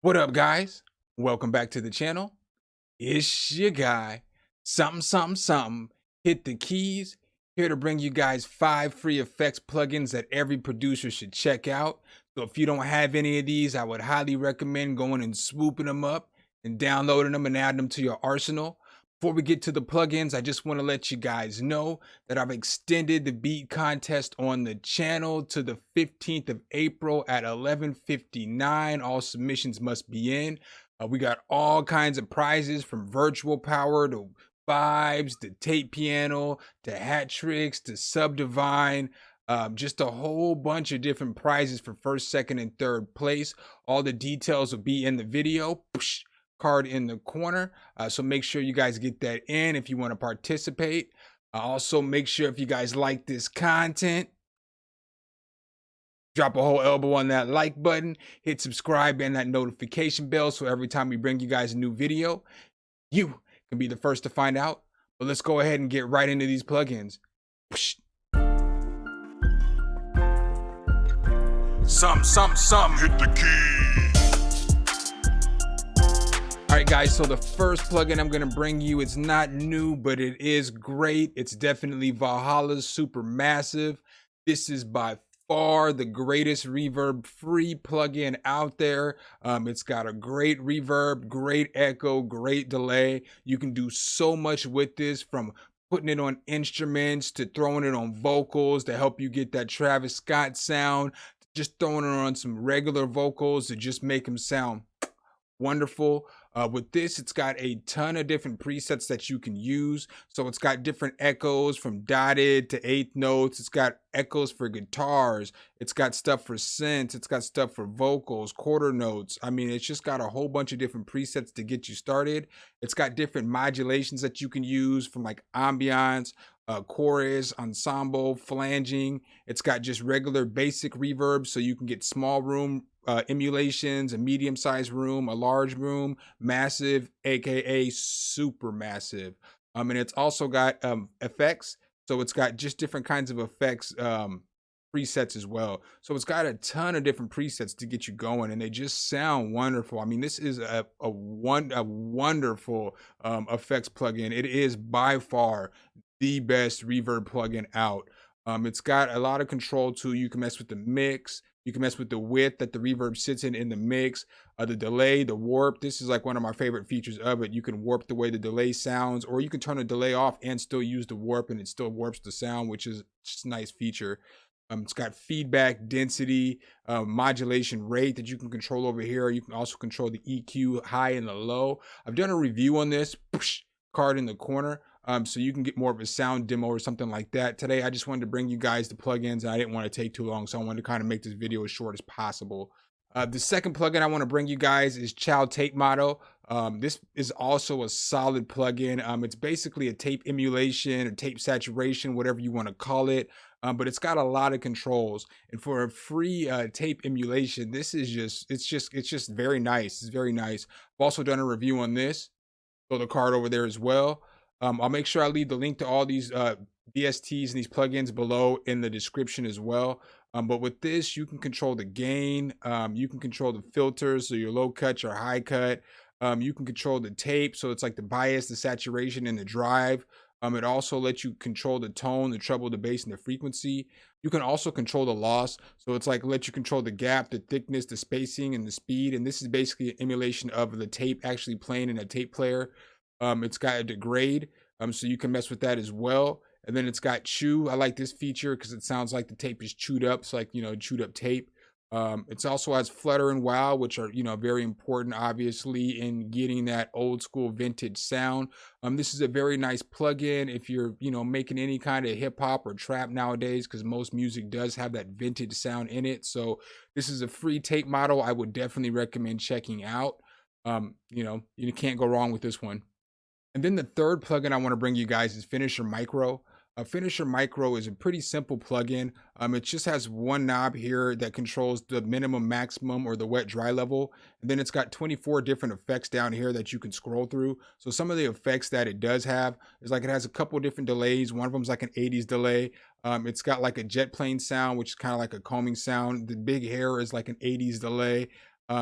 What up, guys? Welcome back to the channel. It's your guy, Something. Hit the keys. Here to bring you guys 5 free effects plugins that every producer should check out. So if you don't have any of these, I would highly recommend going and swooping them up and downloading them and adding them to your arsenal. Before we get to the plugins, I just want to let you guys know that I've extended the beat contest on the channel to the 15th of April at 11:59. All submissions must be in. We got all kinds of prizes from virtual power to vibes to tape piano to hat tricks to subdivine. Just a whole bunch of different prizes for first, second, and third place. All the details will be in the video. Card in the corner, so make sure you guys get that in if you want to participate. Also make sure if you guys like this content, drop a whole elbow on that like button, hit subscribe and that notification bell so every time we bring you guys a new video you can be the first to find out. But let's go ahead and get right into these plugins. Some hit the key. All right, guys, so the first plugin I'm going to bring you, it's not new, but it is great. It's definitely Valhalla's Supermassive. This is by far the greatest reverb-free plugin out there. It's got a great reverb, great echo, great delay. You can do so much with this, from putting it on instruments to throwing it on vocals to help you get that Travis Scott sound, just throwing it on some regular vocals to just make them sound wonderful. With this, it's got a ton of different presets that you can use. So it's got different echoes from dotted to eighth notes. It's got echoes for guitars. It's got stuff for synths. It's got stuff for vocals, quarter notes. I mean, it's just got a whole bunch of different presets to get you started. It's got different modulations that you can use, from like ambiance, chorus, ensemble, flanging. It's got just regular basic reverb, so you can get small room emulations, a medium-sized room, a large room, massive, aka super massive. And it's also got effects, so it's got just different kinds of effects presets as well. So it's got a ton of different presets to get you going, and they just sound wonderful. I mean, this is a wonderful effects plugin. It is by far the best reverb plugin out. It's got a lot of control too. You can mess with the mix. You can mess with the width that the reverb sits in the mix, the delay, the warp. This is like one of my favorite features of it. You can warp the way the delay sounds, or you can turn the delay off and still use the warp, and it still warps the sound, which is just a nice feature. It's got feedback, density, modulation rate that you can control over here. You can also control the EQ high and the low. I've done a review on this, card in the corner. So you can get more of a sound demo or something like that. Today, I just wanted to bring you guys the plugins, and I didn't want to take too long, so I wanted to kind of make this video as short as possible. The second plugin I want to bring you guys is Child Tape Model. This is also a solid plugin. It's basically a tape emulation or tape saturation, whatever you want to call it. But it's got a lot of controls, and for a free tape emulation, this is it's just very nice. It's very nice. I've also done a review on this, so the card over there as well. I'll make sure I leave the link to all these VSTs and these plugins below in the description as well. But with this, you can control the gain. You can control the filters, so your low cut, your high cut. You can control the tape, so it's like the bias, the saturation, and the drive. It also lets you control the tone, the treble, the bass, and the frequency. You can also control the loss, so it's like let you control the gap, the thickness, the spacing, and the speed. And this is basically an emulation of the tape actually playing in a tape player. It's got a degrade, so you can mess with that as well. And then it's got chew. I like this feature because it sounds like the tape is chewed up. It's like, chewed up tape. It also has flutter and wow, which are, very important, obviously, in getting that old school vintage sound. This is a very nice plugin if you're, making any kind of hip hop or trap nowadays, because most music does have that vintage sound in it. So this is a free tape model I would definitely recommend checking out. You can't go wrong with this one. And then the third plugin I want to bring you guys is Finisher Micro. Finisher Micro is a pretty simple plugin. It just has one knob here that controls the minimum, maximum, or the wet dry level. And then it's got 24 different effects down here that you can scroll through. So some of the effects that it does have is like it has a couple different delays. One of them is like an 80s delay. It's got like a jet plane sound, which is kind of like a combing sound. The big hair is like an 80s delay.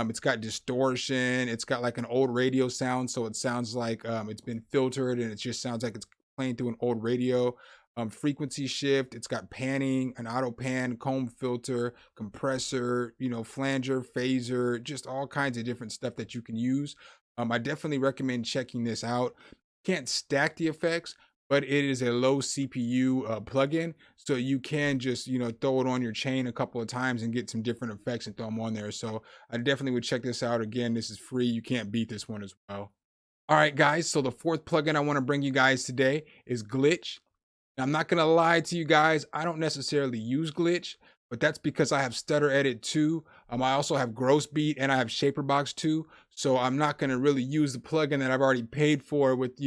It's got distortion. It's got like an old radio sound, so it sounds like it's been filtered, and it just sounds like it's playing through an old radio. Frequency shift. It's got panning, an auto pan, comb filter, compressor, flanger, phaser, just all kinds of different stuff that you can use. I definitely recommend checking this out. Can't stack the effects, but it is a low CPU plugin, so you can just throw it on your chain a couple of times and get some different effects and throw them on there. So I definitely would check this out. Again, this is free. You can't beat this one as well. All right, guys. So the fourth plugin I want to bring you guys today is Glitch. Now, I'm not gonna lie to you guys. I don't necessarily use Glitch, but that's because I have Stutter Edit 2. I also have Gross Beat and I have Shaperbox 2. So I'm not gonna really use the plugin that I've already paid for with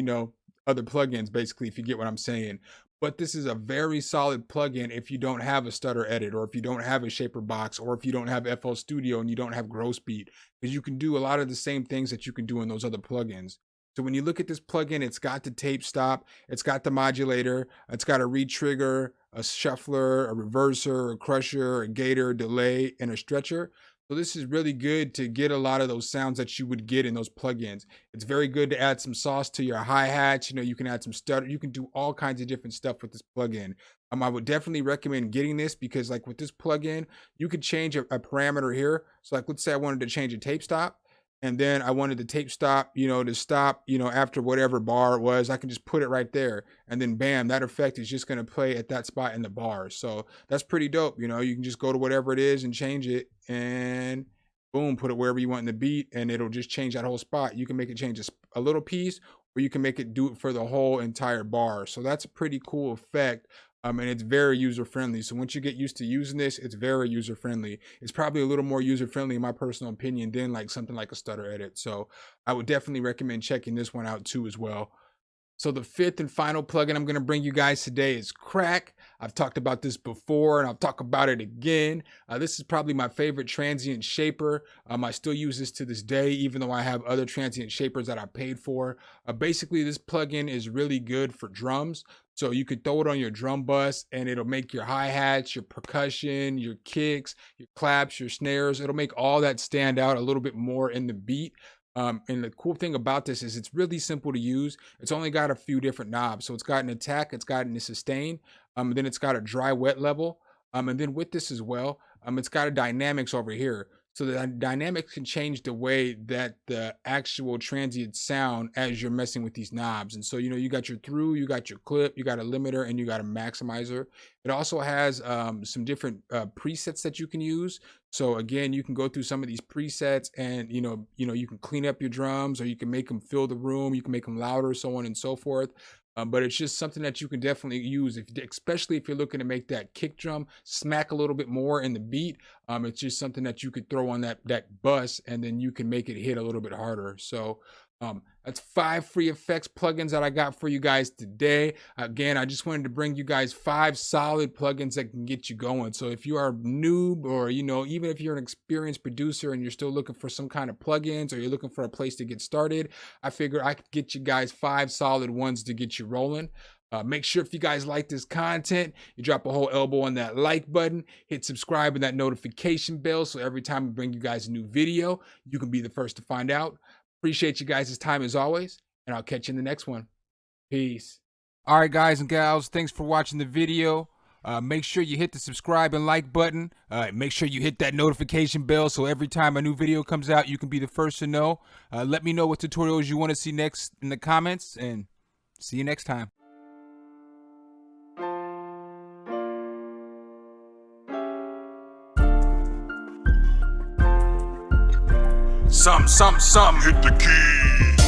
other plugins, basically, if you get what I'm saying. But this is a very solid plugin if you don't have a Stutter Edit, or if you don't have a Shaperbox, or if you don't have FL Studio and you don't have Gross Beat, because you can do a lot of the same things that you can do in those other plugins. So when you look at this plugin, it's got the tape stop, it's got the modulator, it's got a re-trigger, a shuffler, a reverser, a crusher, a gator, a delay, and a stretcher. So this is really good to get a lot of those sounds that you would get in those plugins. It's very good to add some sauce to your hi-hats. You can add some stutter. You can do all kinds of different stuff with this plugin. I would definitely recommend getting this, because like with this plugin, you could change a parameter here. So like, let's say I wanted to change a tape stop, and then I wanted the tape stop, to stop, after whatever bar it was. I can just put it right there, and then bam, that effect is just going to play at that spot in the bar. So that's pretty dope. You can just go to whatever it is and change it, and boom, put it wherever you want in the beat, and it'll just change that whole spot. You can make it change a little piece, or you can make it do it for the whole entire bar. So that's a pretty cool effect. And it's very user-friendly. So once you get used to using this, it's very user-friendly. It's probably a little more user-friendly, in my personal opinion, than like something like a Stutter Edit. So I would definitely recommend checking this one out too as well. So the fifth and final plugin I'm going to bring you guys today is Crack. I've talked about this before, and I'll talk about it again. This is probably my favorite transient shaper. I still use this to this day, even though I have other transient shapers that I paid for. Basically, this plugin is really good for drums. So you could throw it on your drum bus, and it'll make your hi-hats, your percussion, your kicks, your claps, your snares. It'll make all that stand out a little bit more in the beat. And the cool thing about this is it's really simple to use. It's only got a few different knobs. So it's got an attack, it's got a sustain, and then it's got a dry wet level. And then with this as well, it's got a dynamics over here. So the dynamics can change the way that the actual transient sound as you're messing with these knobs. And so, you got your through, you got your clip, you got a limiter, and you got a maximizer. It also has some different presets that you can use. So again, you can go through some of these presets, and you can clean up your drums, or you can make them fill the room, you can make them louder, so on and so forth. But it's just something that you can definitely use, especially if you're looking to make that kick drum smack a little bit more in the beat. It's just something that you could throw on that bus, and then you can make it hit a little bit harder. So that's 5 free effects plugins that I got for you guys today. Again, I just wanted to bring you guys 5 solid plugins that can get you going. So if you are a noob, or even if you're an experienced producer and you're still looking for some kind of plugins, or you're looking for a place to get started, I figured I could get you guys 5 solid ones to get you rolling. Make sure, if you guys like this content, you drop a whole elbow on that like button, hit subscribe and that notification bell, so every time we bring you guys a new video, you can be the first to find out. Appreciate you guys' time as always, and I'll catch you in the next one. Peace. All right, guys and gals, thanks for watching the video. Make sure you hit the subscribe and like button. Make sure you hit that notification bell, so every time a new video comes out, you can be the first to know. Let me know what tutorials you want to see next in the comments, and see you next time. Some, hit the key.